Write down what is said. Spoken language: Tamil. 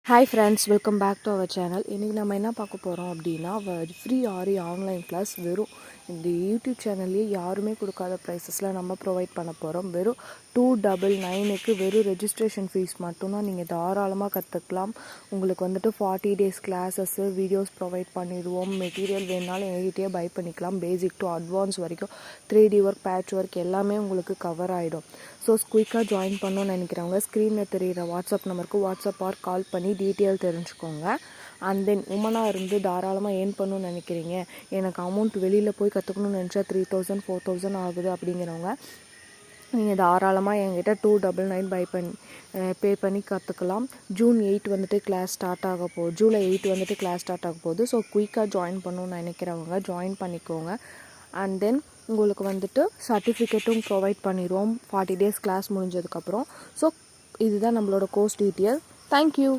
Hi friends, welcome back to our channel. இன்றைக்கி நம்ம என்ன பார்க்க போகிறோம் அப்படின்னா, ஃப்ரீ ஆரி ஆன்லைன் கிளாஸ் வெறும் இந்த யூடியூப் சேனல்லையே யாருமே கொடுக்காத ப்ரைஸஸில் நம்ம ப்ரொவைட் பண்ண போகிறோம். வெறும் 299க்கு வெறும் ரெஜிஸ்ட்ரேஷன் ஃபீஸ் மட்டும்தான். நீங்கள் தாராளமாக கற்றுக்கலாம். உங்களுக்கு 40 டேஸ் கிளாஸஸ்ஸு வீடியோஸ் ப்ரொவைட் பண்ணிடுவோம். மெட்டீரியல் வேணுனாலும் எங்ககிட்டயே பை பண்ணிக்கலாம். பேசிக் டு அட்வான்ஸ் வரைக்கும் 3D ஒர்க், பேட்ச் ஒர்க் எல்லாமே உங்களுக்கு கவர் ஆகிடும். ஸோ குயிக்காக ஜாயின் பண்ணணும்னு நினைக்கிறவங்க ஸ்க்ரீனில் தெரிகிற வாட்ஸ்அப் நம்பருக்கு வாட்ஸ்அப் ஆர் கால் பண்ணி டீட்டெயில் தெரிஞ்சுக்கோங்க. அண்ட் தென் உமனாக இருந்து தாராளமாக ஏர்ன் பண்ணணும்னு நினைக்கிறீங்க, எனக்கு அமௌண்ட் வெளியில் போய் கற்றுக்கணும்னு நினச்சா 3000 4000 ஆகுது அப்படிங்கிறவங்க நீங்கள் தாராளமாக என்கிட்ட 299 பே பண்ணி கற்றுக்கலாம். ஜூன் 8 கிளாஸ் ஸ்டார்ட் ஆக போகுது. ஜூலை 8 கிளாஸ் ஸ்டார்ட் ஆக போகுது. ஸோ குயிக்காக ஜாயின் பண்ணணும்னு நினைக்கிறவங்க ஜாயின் பண்ணிக்கோங்க. அண்ட் தென் உங்களுக்கு சர்டிஃபிகேட்டும் ப்ரொவைட் பண்ணிடுவோம் 40 டேஸ் கிளாஸ் முடிஞ்சதுக்கப்புறம். ஸோ இதுதான் நம்மளோட கோர்ஸ் டீட்டெயில். தேங்க்யூ.